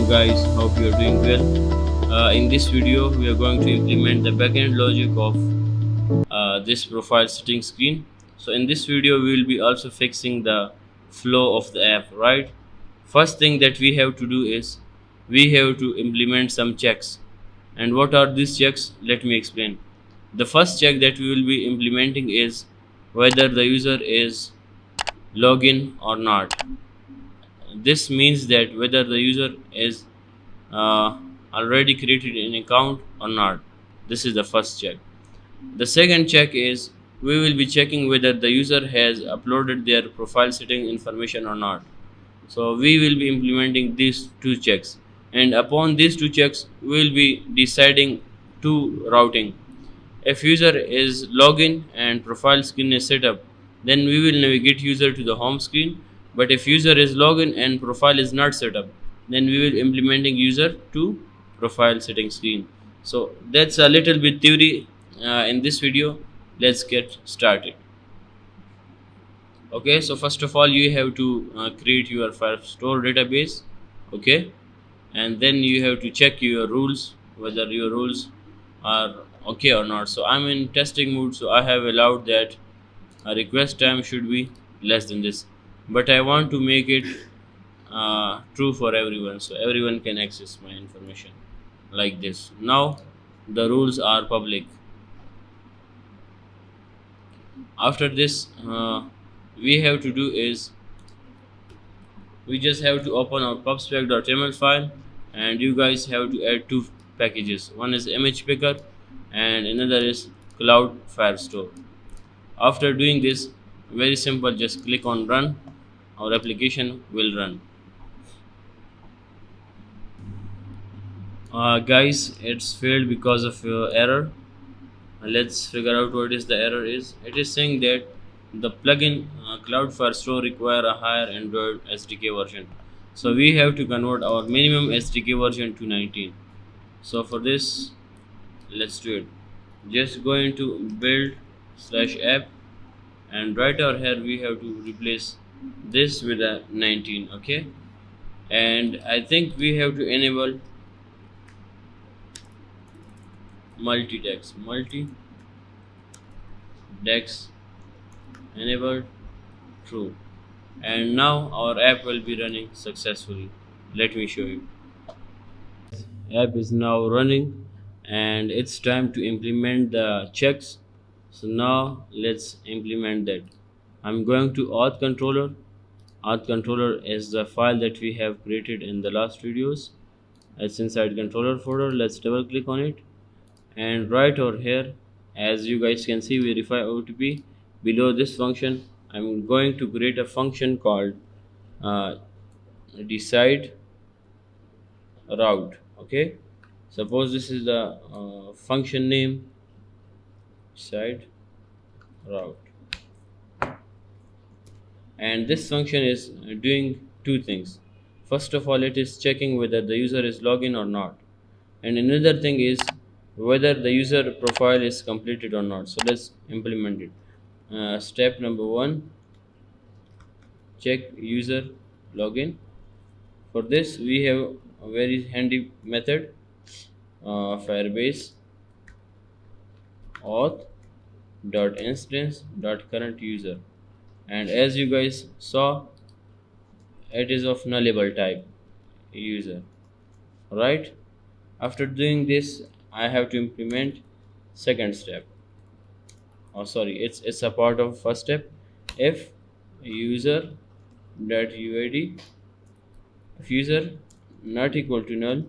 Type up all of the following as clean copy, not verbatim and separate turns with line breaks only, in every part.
guys, hope you are doing well. In this video, we are going to implement the backend logic of this profile setting screen. So in this video, we will be also fixing the flow of the app, right? First thing that we have to do is we have to implement some checks. And what are these checks? Let me explain. The first check that we will be implementing is whether the user is login or not. This means that whether the user is uh, already created an account or not. This is the first check. The second check is we will be checking whether the user has uploaded their profile setting information or not. So we will be implementing these two checks, and upon these two checks we will be deciding two routing. If user is login and profile screen is set up, then we will navigate user to the home screen. But if user is login and profile is not set up, then we will implementing user to profile setting screen. So that's a little bit theory in this video. Let's get started. Okay, so first of all you have to create your Firestore database. Okay, and then you have to check your rules whether your rules are okay or not. So I'm in testing mode, so I have allowed that a request time should be less than this, but I want to make it true for everyone, so everyone can access my information like this. Now the rules are public. After this, we have to do is we just have to open our pubspec.yml file, and you guys have to add two packages. One is image picker and another is cloud firestore. After doing this, very simple, just click on run. Our application will run. Guys, it's failed because of error. Let's figure out what is the error is. It is saying that the plugin cloud firestore require a higher Android SDK version, so we have to convert our minimum SDK version to 19. So for this, let's do it. Just go into build slash app, and right over here we have to replace this with a 19. Okay, and I think we have to enable multi dex enabled true, and now our app will be running successfully. Let me show you. App is now running, and it's time to implement the checks. So now let's implement that. I'm going to auth controller is the file that we have created in the last videos. It's inside controller folder. Let's double click on it, and right over here, as you guys can see, verify OTP. Below this function, I'm going to create a function called uh, decide route. Okay, suppose this is the function name, decide route, and this function is doing two things. First of all, it is checking whether the user is login or not, and another thing is whether the user profile is completed or not. So let's implement it. Step number one, check user login. For this we have a very handy method, Firebase auth dot instance dot current user, and as you guys saw, it is of nullable type user, right? After doing this, I have to implement second step. Oh sorry, it's a part of first step. If user dot uid, if user not equal to null,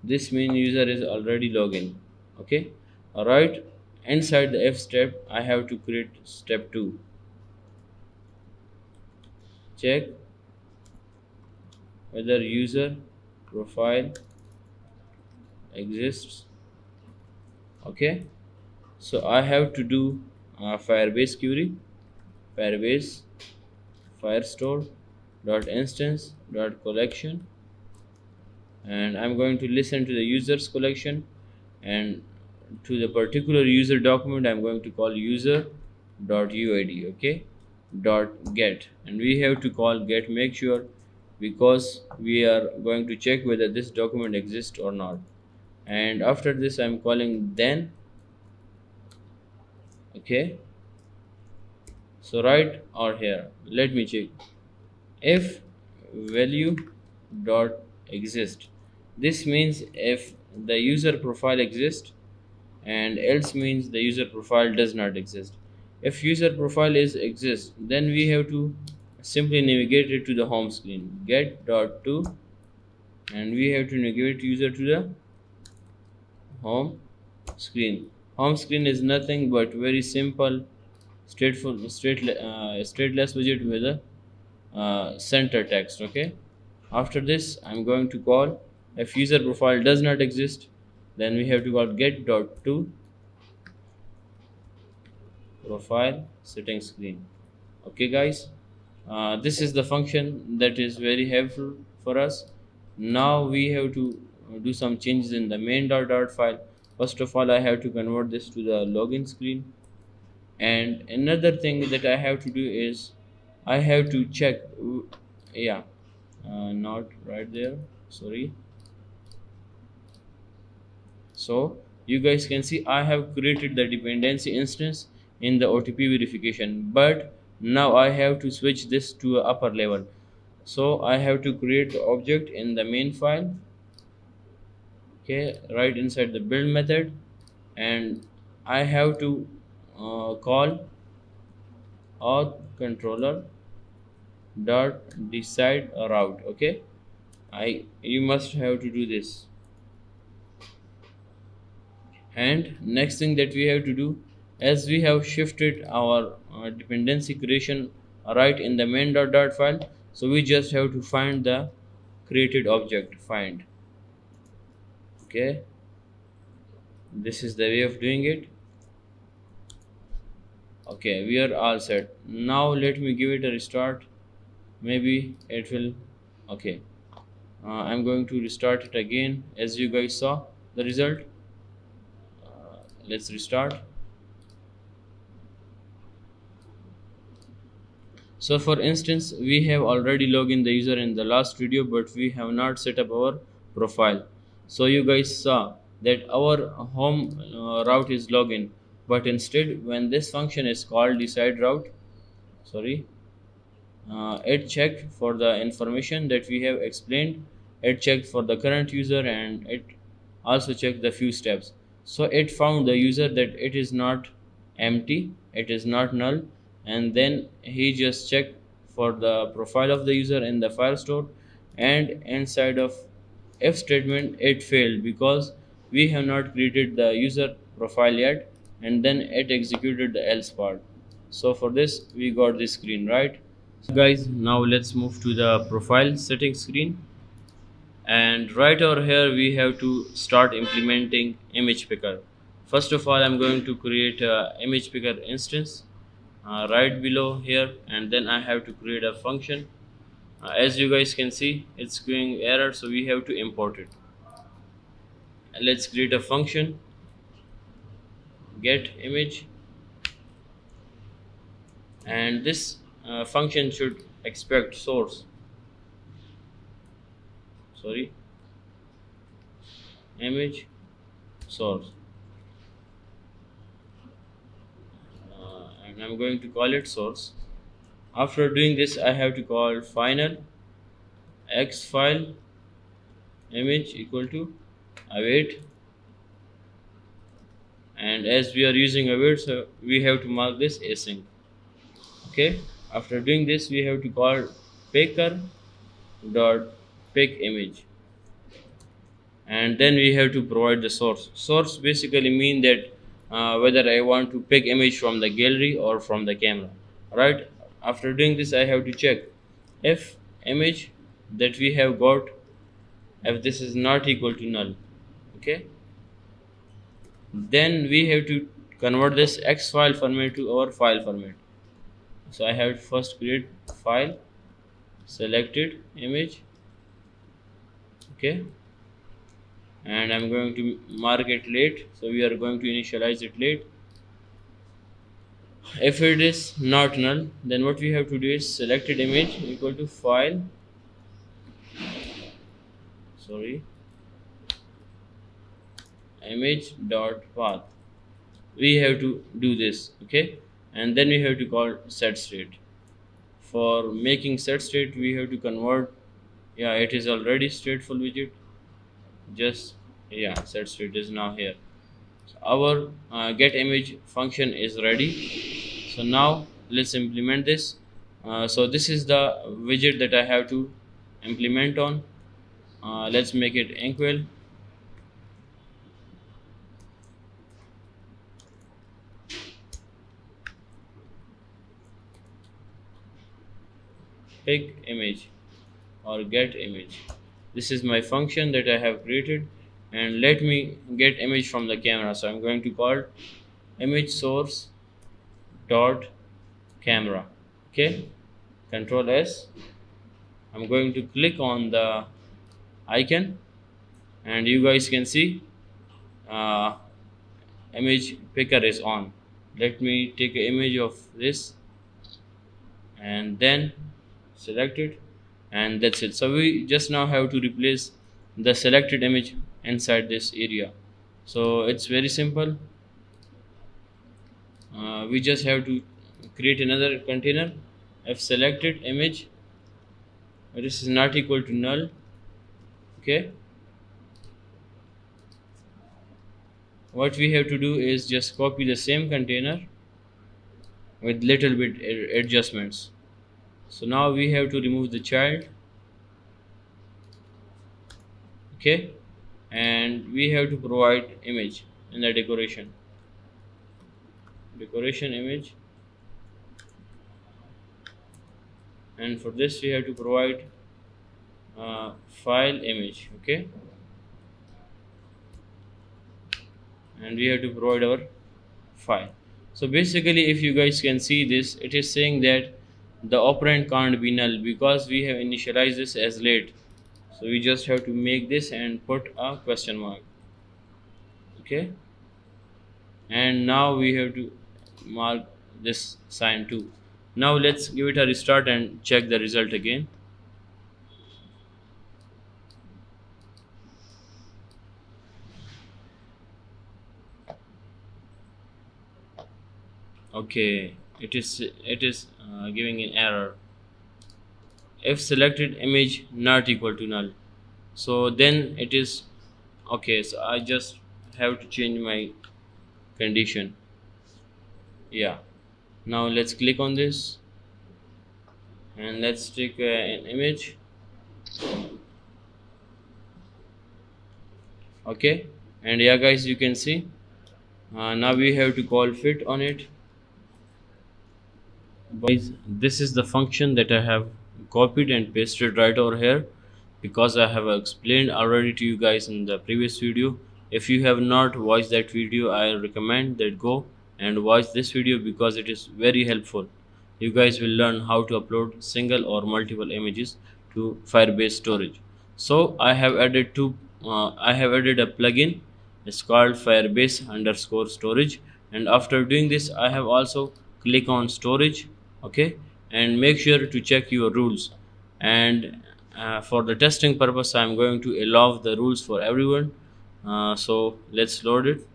this means user is already login. Okay, all right. Inside the if step, I have to create step 2. Check whether user profile exists. Okay, so I have to do Firebase query, Firebase firestore dot instance dot collection, and I'm going to listen to the users collection, and to the particular user document I'm going to call user dot uid. Okay, dot get, and we have to call get. Make sure because we are going to check whether this document exists or not. And after this I'm calling then. Okay, so right or here, let me check. If value dot exist, this means if the user profile exists, and else means the user profile does not exist. If user profile is exists, then we have to simply navigate it to the home screen, get dot to, and we have to navigate user to the home screen. Home screen is nothing but very simple, stateless widget with a center text. Okay, after this I'm going to call, if user profile does not exist, then we have to call get dot to profile setting screen. Okay guys, this is the function that is very helpful for us. Now we have to do some changes in the main.dart file. First of all, I have to convert this to the login screen, and another thing that I have to do is I have to check, yeah, not right there, sorry. So you guys can see I have created the dependency instance in the OTP verification, but now I have to switch this to a upper level. So I have to create the object in the main file, okay, right inside the build method, and I have to call auth controller dot decide route. Okay, I you must have to do this. And next thing that we have to do, as we have shifted our dependency creation right in the main.dart file, so we just have to find the created object, find. Okay, this is the way of doing it. Okay, we are all set. Now let me give it a restart, maybe it will. Okay, I'm going to restart it again. As you guys saw the result, let's restart. So for instance, we have already logged in the user in the last video, but we have not set up our profile. So you guys saw that our home route is login, but instead when this function is called decide route, sorry, it checked for the information that we have explained. It checked for the current user, and it also checked the few steps. So it found the user that it is not empty, it is not null, and then he just checked for the profile of the user in the Firestore, and inside of if statement it failed because we have not created the user profile yet, and then it executed the else part. So for this we got this screen, right? So guys, now let's move to the profile settings screen, and right over here we have to start implementing image picker. First of all, I'm going to create a image picker instance right below here, and then I have to create a function. As you guys can see, it's giving error, so we have to import it. Let's create a function, get image, and this function should expect source, sorry, image source, and I'm going to call it source. After doing this, I have to call final x file image equal to await, and as we are using await, so we have to mark this async. Okay, after doing this, we have to call picker dot pick image, and then we have to provide the source basically mean that whether I want to pick image from the gallery or from the camera, right? After doing this, I have to check if image that we have got, if this is not equal to null. Okay, then we have to convert this x file format to our file format. So I have to first create file, selected image. Okay, and I'm going to mark it late, so we are going to initialize it late. If it is not null, then what we have to do is selected image equal to file sorry, image dot path. We have to do this, okay, and then we have to call set state. For making set state, we have to convert. Yeah, it is already stateful widget. Just yeah, set state is now here. So our get image function is ready. So now let's implement this. So this is the widget that I have to implement on. Let's make it equal pick image or get image. This is my function that I have created, and let me get image from the camera. So I'm going to call image source dot camera. Okay, Control S. I'm going to click on the icon, and you guys can see uh, image picker is on. Let me take an image of this and then select it, and that's it. So we just now have to replace the selected image inside this area. So it's very simple. We just have to create another container. If selected image this is not equal to null, okay, what we have to do is just copy the same container with little bit adjustments. So now we have to remove the child, okay, and we have to provide image in the decoration image, and for this we have to provide file image, okay, and we have to provide our file. So basically if you guys can see this, it is saying that the operand can't be null because we have initialized this as late. So we just have to make this and put a question mark, okay, and now we have to mark this sign too. Now let's give it a restart and check the result again. Okay, it is giving an error. If selected image not equal to null, so then it is okay. So I just have to change my condition. Yeah, now let's click on this and let's take an image, okay, and yeah guys, you can see now we have to call fit on it. Guys, this is the function that I have copied and pasted right over here because I have explained already to you guys in the previous video. If you have not watched that video, I recommend that go and watch this video because it is very helpful. You guys will learn how to upload single or multiple images to Firebase storage. So I have added a plugin. It's called Firebase underscore storage, and after doing this I have also click on storage, okay, and make sure to check your rules. And for the testing purpose I'm going to allow the rules for everyone. So let's load it,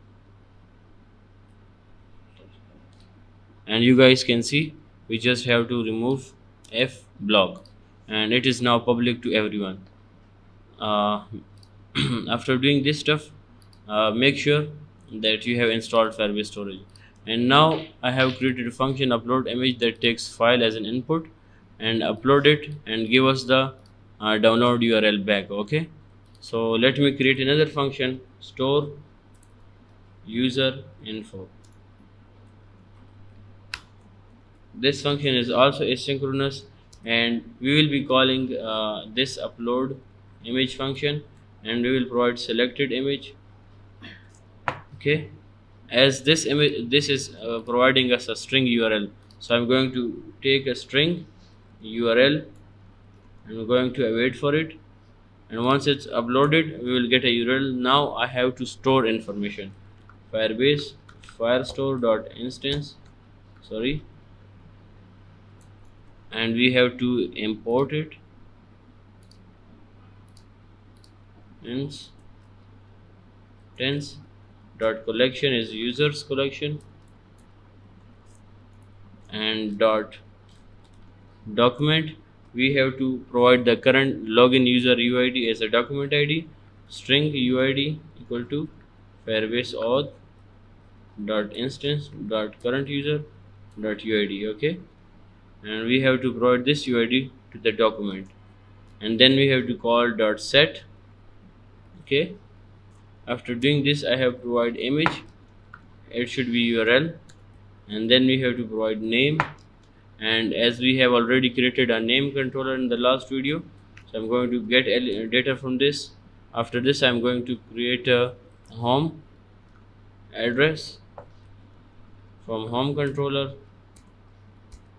and you guys can see we just have to remove f block, and it is now public to everyone. uh, After doing this stuff, make sure that you have installed Firebase storage. And now I have created a function upload image that takes file as an input and upload it and give us the download URL back, okay. So let me create another function, store user info. This function is also asynchronous, and we will be calling this upload image function, and we will provide selected image, okay, as this image, this is providing us a string URL. So I'm going to take a string URL and we're going to wait for it, and once it's uploaded we will get a URL. Now I have to store information, Firebase firestore dot instance, sorry, and we have to import it, instance dot collection is users collection, and dot document, we have to provide the current login user UID as a document ID, string UID equal to Firebase auth dot instance dot current user dot UID. Okay, and we have to provide this UID to the document, and then we have to call dot set. Okay, after doing this I have to provide image, it should be URL, and then we have to provide name. And as we have already created a name controller in the last video, so I'm going to get data from this. After this I'm going to create a home address from home controller,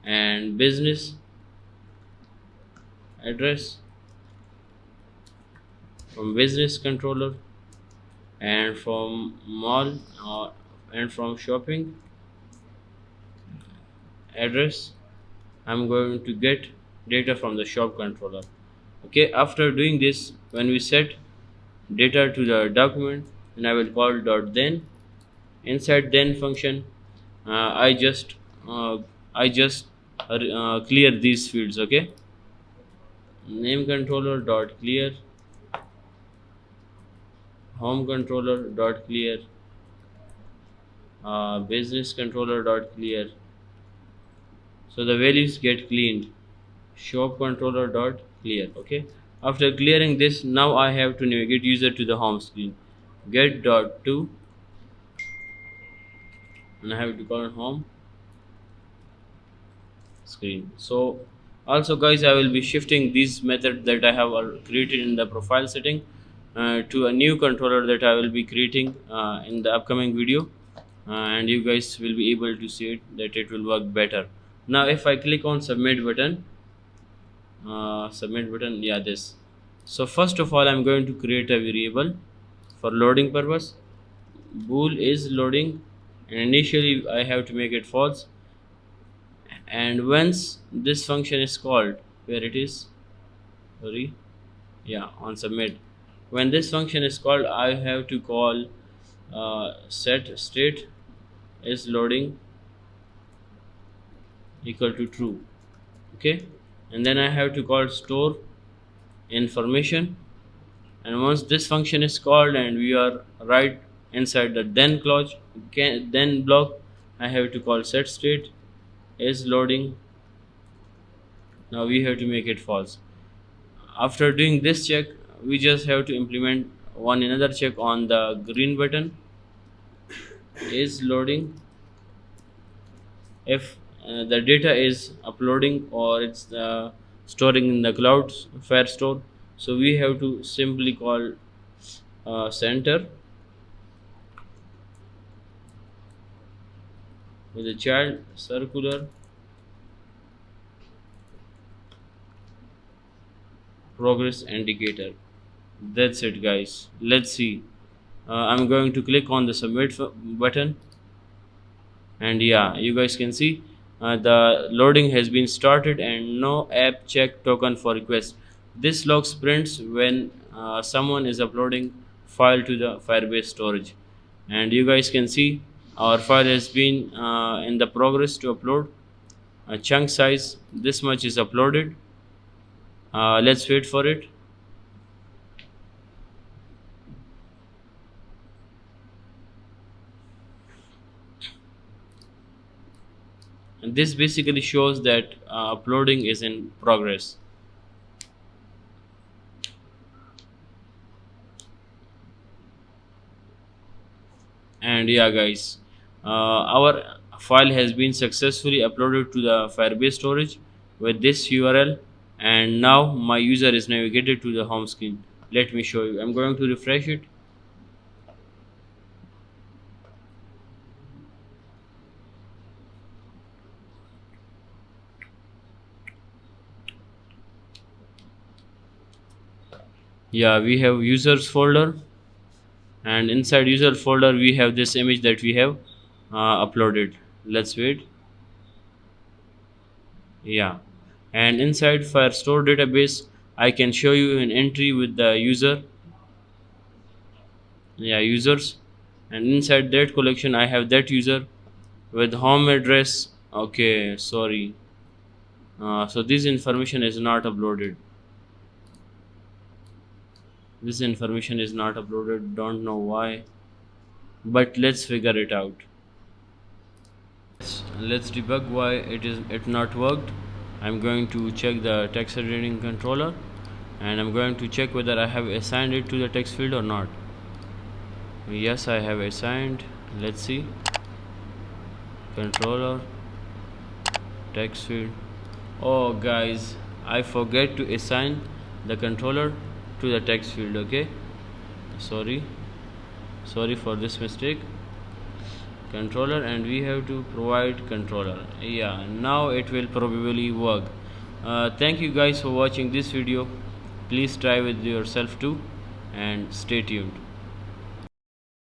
and business address from business controller, and from mall and from shopping address I'm going to get data from the shop controller. Okay, after doing this, when we set data to the document, and I will call dot then. Inside then function, I just uh, clear these fields. Okay, name controller dot clear, home controller dot clear, business controller dot clear, so the values get cleaned. Shop controller dot clear. Okay, after clearing this, now I have to navigate user to the home screen. Get dot to, and I have to call home screen. So also guys, I will be shifting these methods that I have created in the profile setting to a new controller that I will be creating in the upcoming video, and you guys will be able to see it that it will work better. Now if I click on submit button, yeah, this. So first of all I'm going to create a variable for loading purpose. Bool is loading, and initially I have to make it false, and once this function is called, where it is, sorry, yeah, on submit, when this function is called I have to call set state is loading equal to true. Okay, and then I have to call store information, and once this function is called and we are right inside the then clause, then block, I have to call set state is loading. Now we have to make it false. After doing this check, we just have to implement one another check on the green button is loading. If the data is uploading or it's storing in the cloud fire store, so we have to simply call center with a child circular progress indicator. That's it guys, let's see. I'm going to click on the submit button, and yeah, you guys can see the loading has been started and no app check token for request. This log prints when someone is uploading file to the Firebase storage, and you guys can see our file has been in the progress to upload. A chunk size this much is uploaded. Let's wait for it. And this basically shows that uploading is in progress. And yeah guys, our file has been successfully uploaded to the Firebase storage with this URL, and now my user is navigated to the home screen. Let me show you. I'm going to refresh it. Yeah, we have users folder, and inside user folder we have this image that we have uploaded. Let's wait. Yeah, and inside Firestore database I can show you an entry with the user. yeah, users, and inside that collection I have that user with home address. Okay, sorry. So this information is not uploaded. This information is not uploaded. Don't know why, but let's figure it out. Let's debug why it not worked. I'm going to check the text editing controller, and I'm going to check whether I have assigned it to the text field or not. Yes, I have assigned. Let's see. Controller, text field. Oh guys, I forget to assign the controller to the text field. Okay, sorry, sorry for this mistake. Controller, and we have to provide controller. Yeah, now it will probably work. Thank you guys for watching this video. Please try with yourself too, and stay tuned.